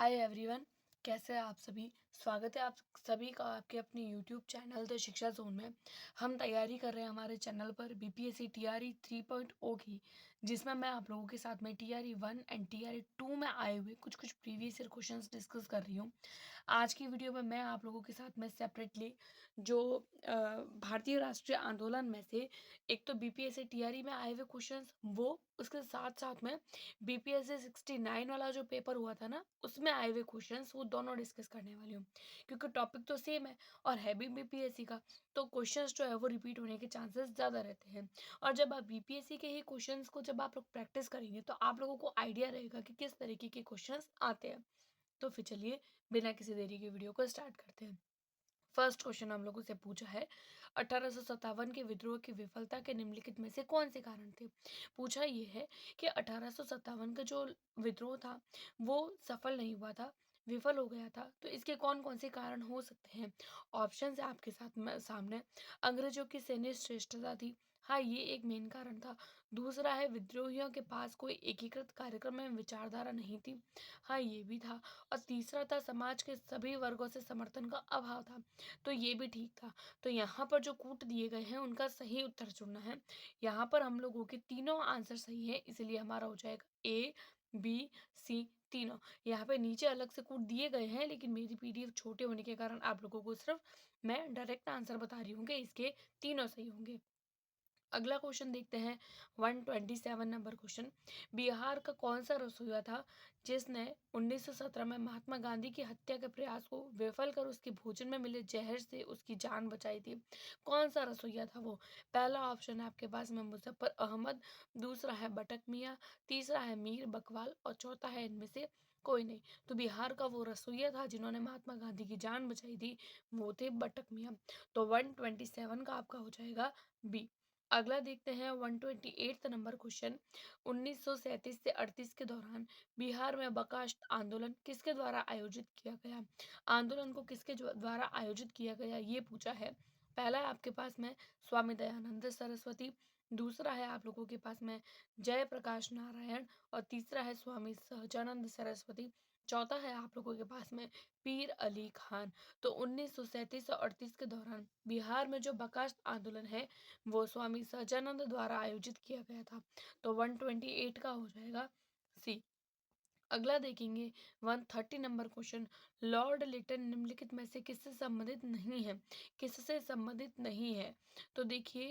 Hi everyone. कैसे हैं आप सभी। स्वागत है आप सभी का आपके अपने यूट्यूब चैनल द शिक्षा जोन में। हम तैयारी कर रहे हैं हमारे चैनल पर बीपीएससी टीआरई 3.0 की, जिसमें मैं आप लोगों के साथ में टीआरई 1 एंड टीआरई 2 में आए हुए कुछ प्रीवियस ईयर क्वेश्चंस डिस्कस कर रही हूँ। आज की वीडियो में मैं आप लोगों के साथ में सेपरेटली जो भारतीय राष्ट्रीय आंदोलन में से एक तो बीपीएससी टीआरई में आए हुए क्वेश्चंस, वो उसके साथ साथ में बीपीएससी 69 वाला जो पेपर हुआ था ना, उसमें आए हुए क्वेश्चंस वो दोनों डिस्कस करने वाली हूँ। क्योंकि टॉपिक तो सेम है और है भी बीपीएससी का, तो क्वेश्चंस जो है वो रिपीट होने के चांसेस ज़्यादा रहते हैं। और जब आप बीपीएससी के ही क्वेश्चंस को जब आप लोग प्रैक्टिस करेंगे तो आप लोगों को आइडिया रहेगा कि किस तरीके के क्वेश्चंस आते हैं। तो फिर चलिए बिना किसी देरी के वीडियो को स्टार्ट करते हैं। फर्स्ट क्वेश्चन हम लोगों से पूछा है, 1857 के विद्रोह की विफलता के निम्नलिखित में से कौन से कारण थे। पूछा ये है कि 1857 का जो विद्रोह था वो सफल नहीं हुआ था, विफल हो गया था। तो इसके कौन कौन से कारण हो सकते हैं। ऑप्शन है आपके साथ में सामने। अंग्रेजों की सैन्य श्रेष्ठता थी, हाँ ये एक मेन कारण था। दूसरा है विद्रोहियों के पास कोई एकीकृत कार्यक्रम एवं विचारधारा नहीं थी, हाँ ये भी था। और तीसरा था समाज के सभी वर्गों से समर्थन का अभाव था, तो ये भी ठीक था। तो यहाँ पर जो कूट दिए गए हैं उनका सही उत्तर चुनना है। यहाँ पर हम लोगों के तीनों आंसर सही है, इसलिए हमारा हो जाएगा ए बी सी तीनों। यहाँ पे नीचे अलग से कूट दिए गए हैं, लेकिन मेरी पीडीएफ छोटे होने के कारण आप लोगों को सिर्फ मैं डायरेक्ट आंसर बता रही हूँ कि इसके तीनों सही होंगे। अगला क्वेश्चन देखते हैं, 127 नंबर क्वेश्चन। बिहार का कौन सा रसोइया था जिसने 1917 में महात्मा गांधी की हत्या के प्रयास को विफल कर उसके भोजन में मिले जहर से उसकी जान बचाई थी। कौन सा रसोइया था वो। पहला ऑप्शन है आपके पास में मुजफ्फर अहमद, दूसरा है बटक मियाँ, तीसरा है मीर बकवाल और चौथा है इनमें से कोई नहीं। तो बिहार का वो रसोइया था जिन्होंने महात्मा गांधी की जान बचाई थी, वो थे बटक मियाँ। तो 127 का आपका हो जाएगा बी। अगला देखते हैं 128 नंबर क्वेश्चन। 1937 से 38 के दौरान बिहार में बर्खास्त आंदोलन किसके द्वारा आयोजित किया गया। आंदोलन को किसके द्वारा आयोजित किया गया ये पूछा है। पहला है आपके पास में स्वामी दयानंद सरस्वती, दूसरा है आप लोगों के पास में जयप्रकाश नारायण और तीसरा है स्वामी सहजानंद सरस्वती, चौथा है आप लोगों के पास में पीर अली खान। तो 1937 और 38 के दौरान बिहार में जो बर्खास्त आंदोलन है वो स्वामी सहजानंद द्वारा आयोजित किया गया था। तो 128 का हो जाएगा सी। अगला देखेंगे 130 नंबर क्वेश्चन। लॉर्ड लिटन निम्नलिखित में से किससे संबंधित नहीं है। किससे संबंधित नहीं है। तो देखिए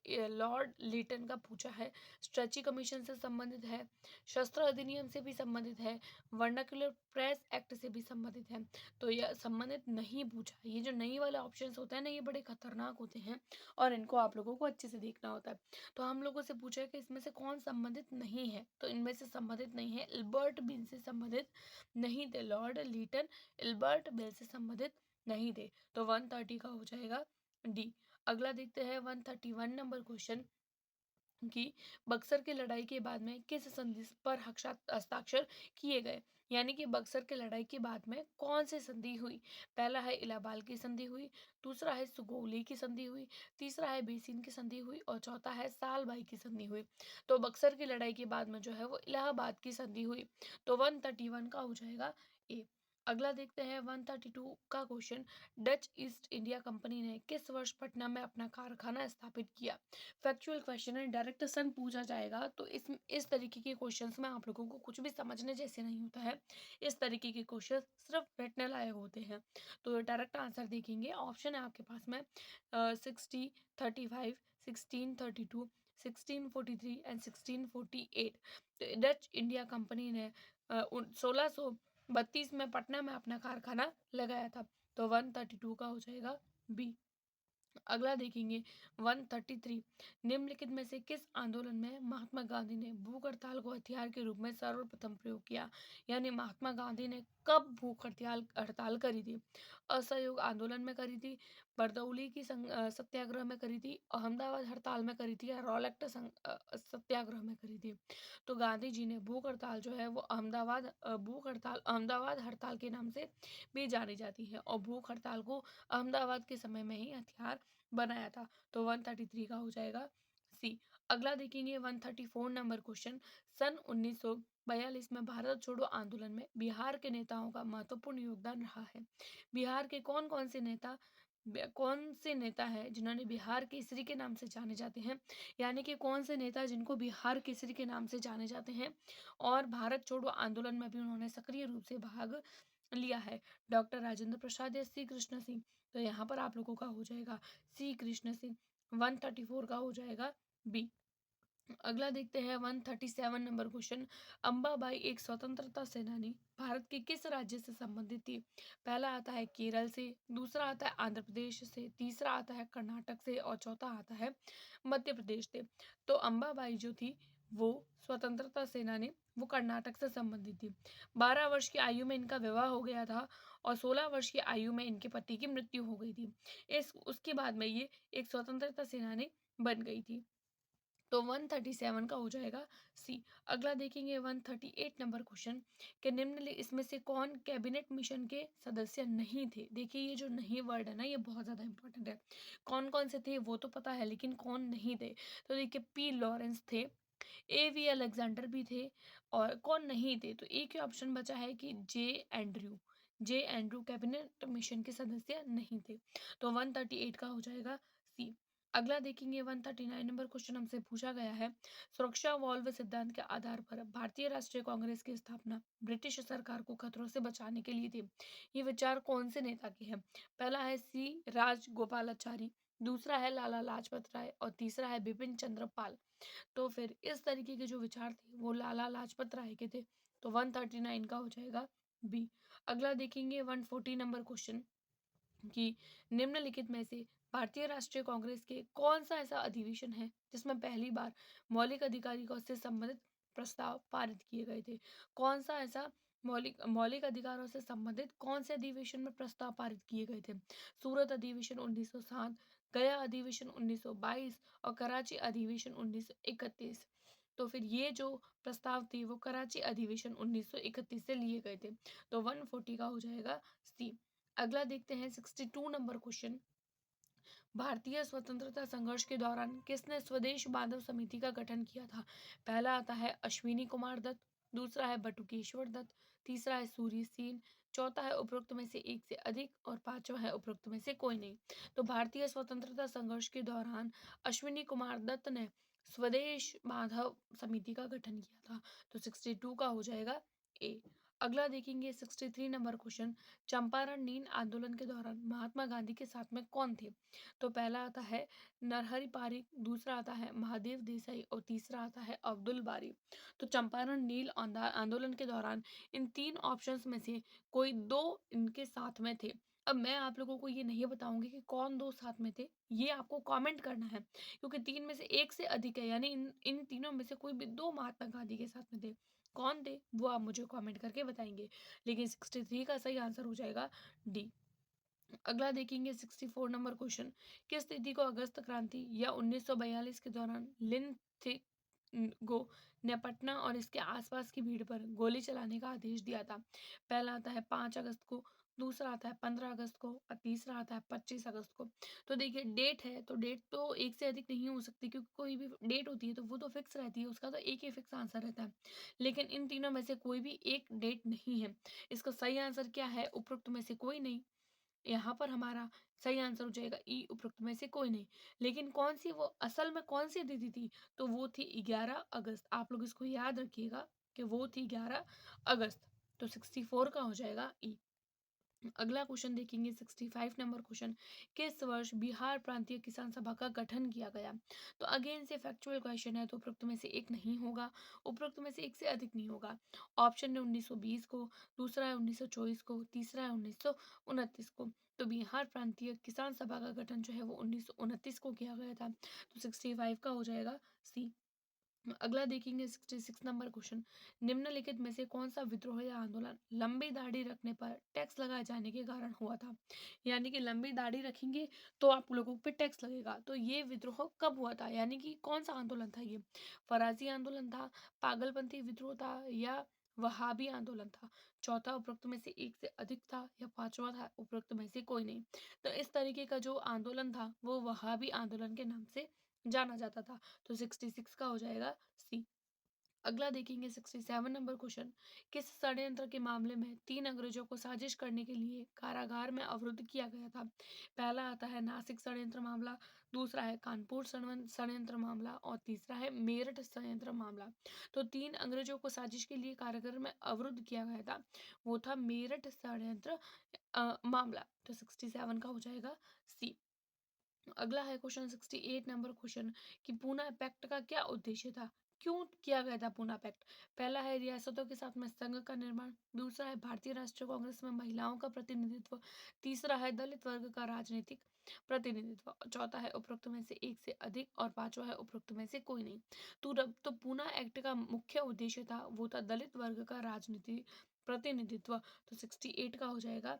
ये लॉर्ड लिटन का पूछा है, स्ट्रेची कमीशन से संबंधित है, शस्त्र अधिनियम से भी संबंधित है, वर्नाक्युलर प्रेस एक्ट से भी संबंधित है। तो यह संबंधित नहीं पूछा। ये जो नहीं वाले ऑप्शन होते हैं ना, ये बड़े खतरनाक होते हैं और इनको आप लोगों को अच्छे से देखना होता है। तो हम लोगों से पूछा है कि इसमें से कौन संबंधित नहीं है, तो इनमें से संबंधित नहीं है, इल्बर्ट बिल से संबंधित नहीं थे। लॉर्ड लीटन इल्बर्ट बिल से संबंधित नहीं थे। तो 130 का हो जाएगा डी। अगला देखते हैं 131 नंबर क्वेश्चन कि बक्सर की लड़ाई के बाद में किस संधि पर हस्ताक्षर किए गए। यानी कि बक्सर की लड़ाई के बाद में कौन सी संधि हुई। पहला है इलाहाबाद की संधि हुई, दूसरा है सुगौली की संधि हुई, तीसरा है बेसिन की संधि हुई और चौथा है सालबाई की संधि हुई। तो बक्सर की लड़ाई के बाद में जो है वो इलाहाबाद की संधि हुई। तो 131 का हो जाएगा ए। अगला देखते हैं 132 का question. Dutch east India company ने किस वर्ष पटना में अपना कारखाना स्थापित किया। फैक्चुअल क्वेश्चन है, डायरेक्ट सन पूछा जाएगा, तो इस तरीके के क्वेश्चंस में आप लोगों को कुछ भी समझने जैसे नहीं होता है। इस तरीके के क्वेश्चन सिर्फ रटने लायक होते हैं। तो डायरेक्ट आंसर देखेंगे, ऑप्शन है आपके पास में 60, 35, 1632, 1643 एंड 1648। तो डच इंडिया कंपनी ने 1632 में पटना में अपना कारखाना लगाया था। तो 132 का हो जाएगा बी। अगला देखेंगे 133। निम्नलिखित में से किस आंदोलन में महात्मा गांधी ने भूख हड़ताल को हथियार के रूप में सर्वप्रथम प्रयोग किया। यानी महात्मा गांधी ने कब भूख हड़ताल हड़ताल करी थी। असहयोग आंदोलन में करी थी, बरदौली की सत्याग्रह में करी थी, अहमदाबाद हड़ताल में करी थी या रॉलेक्ट सत्याग्रह में करी थी। तो गांधी जी ने भूख हड़ताल जो है वो भूख हड़ताल अहमदाबाद हड़ताल के नाम से भी जानी जाती है और भूख हड़ताल को अहमदाबाद के समय में ही हथियार बनाया था। तो 133 का हो जाएगा सी। अगला देखेंगे 134 नंबर क्वेश्चन। सन 1942 में भारत छोड़ो आंदोलन में बिहार के नेताओं का महत्वपूर्ण योगदान रहा है। बिहार के कौन से नेता है जिन्होंने बिहार केसरी के नाम से जाने जाते हैं, यानी कि कौन से नेता जिनको बिहार केसरी के नाम से जाने जाते हैं और भारत छोड़ो आंदोलन में भी उन्होंने सक्रिय रूप से भाग लिया है। डॉक्टर राजेंद्र प्रसाद या सी कृष्ण सिंह। तो यहाँ पर आप लोगों का हो जाएगा सी कृष्ण सिंह। 134 का हो जाएगा बी। अगला देखते हैं 137 नंबर क्वेश्चन। अंबाबाई एक स्वतंत्रता सेनानी भारत के किस राज्य से संबंधित थी? पहला आता है केरल से, दूसरा आता है आंध्र प्रदेश से, तीसरा आता है कर्नाटक से और चौथा आता है मध्य प्रदेश से। तो अंबाबाई जो थी वो स्वतंत्रता सेनानी, वो कर्नाटक से संबंधित थी। 12 वर्ष की आयु में इनका विवाह हो गया था और 16 वर्ष की आयु में इनके पति की मृत्यु हो गई थी। उसके बाद में ये एक स्वतंत्रता सेनानी बन गई थी। तो 137 का हो जाएगा सी। अगला देखेंगे 138 नंबर क्वेश्चन कि निम्नलिखित इसमें से कौन कैबिनेट मिशन के सदस्य नहीं थे? देखिए ये जो नहीं वर्ड है ना, ये बहुत ज़्यादा इंपॉर्टेंट है। कौन कौन से थे वो तो पता है, लेकिन कौन नहीं थे? तो देखिए पी लॉरेंस थे, ए वी अलेक्जेंडर भी थे, और कौन नहीं थे? तो एक ही ऑप्शन बचा है कि जे एंड्रू कैबिनेट मिशन के सदस्य नहीं थे। तो 138 का हो जाएगा सी। अगला देखेंगे 139 नंबर क्वेश्चन हमसे पूछा गया है। सुरक्षा वॉल्व सिद्धांत के आधार पर भारतीय राष्ट्रीय कांग्रेस की स्थापना ब्रिटिश सरकार को खतरों से बचाने के लिए थी। ये विचार कौन से नेता के हैं? पहला है सी राजगोपालाचारी, दूसरा है लाला लाजपत राय और तीसरा है बिपिन चंद्र पाल। तो फिर इस तरीके के जो विचार थे वो लाला लाजपत राय के थे। तो 139 का हो जाएगा बी। अगला देखेंगे 140 नंबर क्वेश्चन कि निम्नलिखित में से भारतीय राष्ट्रीय कांग्रेस के कौन सा ऐसा अधिवेशन है जिसमें पहली बार मौलिक अधिकारों से संबंधित प्रस्ताव पारित किए गए थे? कौन सा ऐसा मौलिक मौलिक अधिकारों से संबंधित कौन से अधिवेशन में प्रस्ताव पारित किए गए थे? सूरत अधिवेशन 1907, गया अधिवेशन 1922 और कराची अधिवेशन 1931। तो फिर ये जो प्रस्ताव थे वो कराची अधिवेशन 1931 से लिए गए थे। तो 140 का हो जाएगा सी। अगला देखते हैं 62 नंबर क्वेश्चन। भारतीय स्वतंत्रता संघर्ष के दौरान किसने स्वदेश बांधव समिति का गठन किया था? पहला आता है अश्विनी कुमार दत्त, दूसरा है बटुकेश्वर दत्त, तीसरा है सूर्य सेन, चौथा है उपरोक्त में से एक से अधिक और पांचवा है उपरोक्त में से कोई नहीं। तो भारतीय स्वतंत्रता संघर्ष के दौरान अश्विनी कुमार दत्त ने स्वदेश बांधव समिति का गठन किया था। तो 62 का हो जाएगा ए। अगला देखेंगे 63 नंबर क्वेश्चन। चंपारण नील आंदोलन के दौरान महात्मा गांधी के साथ में कौन थे? तो पहला आता है नरहरि पारिक, दूसरा आता है महादेव देसाई और तीसरा आता है अब्दुल बारी। तो चंपारण नील आंदोलन के दौरान इन तीन ऑप्शंस में से कोई दो इनके साथ में थे। अब मैं आप लोगों को ये नहीं बताऊंगी कि कौन दो साथ में थे, ये आपको कमेंट करना है, क्योंकि तीन में से एक से अधिक है, यानी इन इन तीनों में से कोई भी दो महात्मा गांधी के साथ में थे। कौन थे वो आप मुझे कमेंट करके बताएंगे। लेकिन 63 का सही आंसर हो जाएगा डी। अगला देखेंगे 64 नंबर क्वेश्चन। किस तिथि को अगस्त क्रांति या 1942 के दौरान लिन थिगो ने पटना और इसके आसपास की भीड़ पर गोली चलाने का आदेश दिया था? पहला आता है 5 अगस्त को, दूसरा आता है 15 अगस्त को और तीसरा आता है 25 अगस्त को। तो देखिए डेट है, तो डेट तो एक से अधिक नहीं हो सकती, क्योंकि कोई भी डेट होती है तो वो तो फिक्स रहती है, उसका तो एक ही फिक्स आंसर रहता है। लेकिन इन तीनों में से कोई भी एक डेट नहीं है। इसका सही आंसर क्या है? उपरोक्त में से कोई नहीं। यहाँ पर हमारा सही आंसर हो जाएगा ई, उपरोक्त में से कोई नहीं। लेकिन कौन सी वो असल में कौन सी तिथि थी? तो वो थी 11 अगस्त। आप लोग इसको याद रखिएगा कि वो थी 11 अगस्त। तो 64 का हो जाएगा ई। अगला क्वेश्चन देखेंगे 65 नंबर क्वेश्चन। किस वर्ष बिहार प्रांतीय किसान सभा का गठन किया गया? तो अगेन से फैक्चुअल क्वेश्चन है, तो उपरोक्त में से एक नहीं होगा, उपरोक्त में से एक से अधिक नहीं होगा। ऑप्शन है 1920 को, दूसरा है 1924 को, तीसरा है 1929 को। तो बिहार प्रांतीय किसान सभा का गठन जो है वो 1929 को किया गया था। तो 65 का हो जाएगा सी। अगला देखेंगे 66 नंबर क्वेश्चन। निम्नलिखित में से कौन सा विद्रोह या आंदोलन लंबी दाढ़ी रखने पर टैक्स लगाए जाने के कारण हुआ था? यानी कि लंबी दाढ़ी रखेंगे तो आप लोगों पे टैक्स लगेगा। तो ये विद्रोह कब हुआ था, यानी कि कौन सा आंदोलन था ये? फराजी आंदोलन था, पागलपंथी विद्रोह था या वहाबी आंदोलन था? चौथा उपरोक्त में से एक से अधिक था या पांचवा था उपरोक्त में से कोई नहीं। तो इस तरीके का जो आंदोलन था वो वहाबी आंदोलन के नाम से जाना जाता था। तो 66 का हो जाएगा सी। अगला देखेंगे 67 नंबर क्वेश्चन। किस षड्यंत्र के मामले में 3 अंग्रेजों को साजिश करने के लिए कारागार में अवरुद्ध किया गया था? पहला आता है नासिक षड्यंत्र मामला, दूसरा है कानपुर षड्यंत्र मामला और तीसरा है मेरठ षड्यंत्र मामला। तो 3 अंग्रेजों को साजिश के लिए कारागार में अवरुद्ध किया गया था, वो था मेरठ षड्यंत्र मामला। तो 67 का हो जाएगा सी। अगला है क्वेश्चन 68 नंबर क्वेश्चन कि पूना पैक्ट का क्या उद्देश्य था? क्यों किया गया था पूना पैक्ट? पहला है रियासतों के साथ में संघ का निर्माण, दूसरा है भारतीय राष्ट्रीय कांग्रेस में महिलाओं का प्रतिनिधित्व, तीसरा है दलित वर्ग का राजनीतिक प्रतिनिधित्व, चौथा है उपरोक्त में से एक से अधिक और पांचवा है उपरोक्त में से कोई नहीं। तो पूना एक्ट का मुख्य उद्देश्य था वो था दलित वर्ग का राजनीतिक प्रतिनिधित्व। तो 68 का हो जाएगा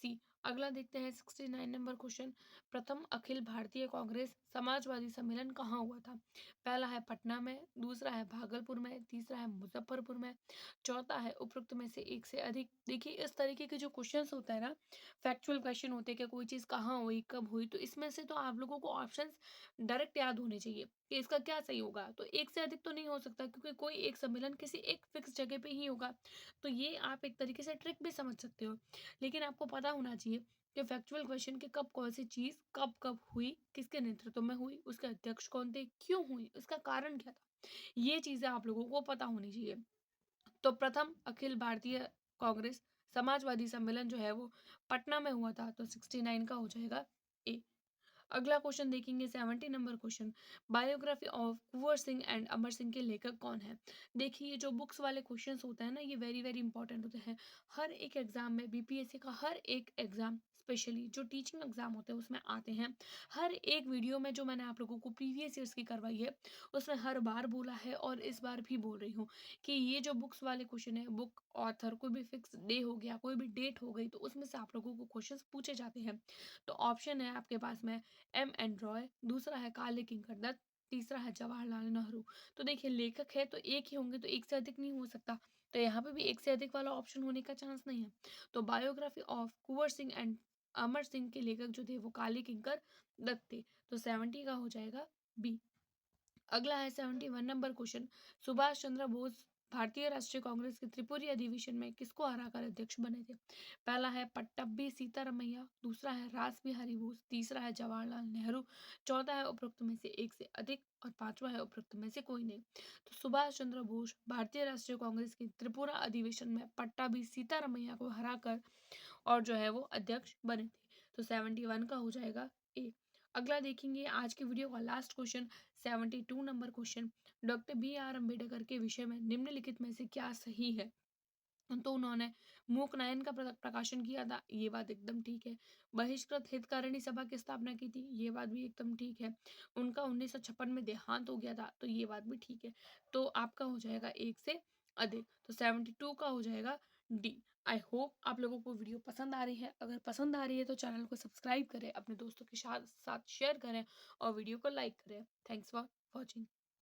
सी। अगला देखते हैं 69 नंबर क्वेश्चन। प्रथम अखिल भारतीय कांग्रेस समाजवादी सम्मेलन कहाँ हुआ था? पहला है पटना में, दूसरा है भागलपुर में, तीसरा है मुजफ्फरपुर में, चौथा है उपरोक्त में से एक से अधिक। देखिए इस तरीके के जो क्वेश्चंस होते हैं ना, फैक्चुअल क्वेश्चन होते हैं कि कोई चीज़ कहाँ हुई, कब हुई, तो इसमें से तो आप लोगों को ऑप्शंस डायरेक्ट याद होने चाहिए कि इसका क्या सही होगा। तो एक से अधिक तो नहीं हो सकता क्योंकि कोई एक सम्मेलन किसी एक फिक्स जगह पे ही होगा। तो ये आप एक तरीके से ट्रिक भी समझ सकते हो, लेकिन आपको पता होना चाहिए कि फैक्चुअल क्वेश्चन के कब कौन सी चीज़ कब कब हुई, किसके नेतृत्व में हुई, उसके अध्यक्ष कौन थे, क्यों हुई, उसका कारण क्या था, ये चीज़ें आप लोगों को पता होनी चाहिए। तो प्रथम अखिल भारतीय कांग्रेस समाजवादी सम्मेलन जो है वो पटना में हुआ था। तो 69 का हो जाएगा ए। अगला क्वेश्चन देखेंगे 70 number question. Biography of Kunwar Singh and Amar Singh के लेखक कौन है? देखिए ये जो बुक्स वाले क्वेश्चंस होते हैं ना, ये वेरी वेरी इंपॉर्टेंट होते हैं। हर एक एग्जाम में बीपीएससी का हर एक एग्जाम, स्पेशली जो टीचिंग एग्जाम होते हैं उसमें आते हैं। हर एक वीडियो में जो मैंने आप लोगों को प्रीवियस ईयर्स की करवाई है उसमें हर बार बोला है और इस बार भी बोल रही हूँ कि ये जो बुक्स वाले क्वेश्चन है, बुक ऑथर कोई भी फिक्स डे हो गया, कोई भी डेट हो गई, तो उसमें से आप लोगों को क्वेश्चंस पूछे जाते हैं। तो ऑप्शन है आपके पास में एम एन रॉय, दूसरा है काले किंकर दत्त, तीसरा है जवाहरलाल नेहरू। तो देखिए लेखक है तो एक ही होंगे, तो एक से अधिक नहीं हो सकता। तो यहाँ पे भी एक से अधिक वाला ऑप्शन होने का चांस नहीं है। तो biography of Kunwar Singh and Amar Singh के लेखक जो थे वो काले किंकर दत्त थे। तो 70 का हो जाएगा बी। अगला है 71 नंबर क्वेश्चन। सुभाष चंद्र बोस भारतीय राष्ट्रीय कांग्रेस के त्रिपुरी अधिवेशन में किसको हराकर अध्यक्ष बने थे? पहला है पट्टभी सीतारमैया, दूसरा है रास बिहारी बोस, तीसरा है जवाहरलाल नेहरू, चौथा है उपरोक्त में से एक से अधिक और पांचवा है उपरोक्त में से कोई नहीं। तो सुभाष चंद्र बोस भारतीय राष्ट्रीय कांग्रेस के त्रिपुरा अधिवेशन में पट्टाभी सीतारमैया को हराकर और जो है वो अध्यक्ष बने थे। तो 71 का हो जाएगा ए। अगला देखेंगे आज के वीडियो का last question 72 number question. Doctor B R Ambedkar के विषय में निम्नलिखित में से क्या सही है? तो उन्होंने मूक नायन का प्रकाशन किया था, ये बात एकदम ठीक है। बहिष्कृत हितकारिणी सभा की स्थापना की थी, ये बात भी एकदम ठीक है। उनका 1956 में देहांत हो गया था, तो ये बात भी ठीक है। तो आपका हो जाएगा एक से अधिक। तो 72 का हो जाएगा डी। आई होप आप लोगों को वीडियो पसंद आ रही है। अगर पसंद आ रही है तो चैनल को सब्सक्राइब करें, अपने दोस्तों के साथ शेयर करें और वीडियो को लाइक करें। Thanks for watching.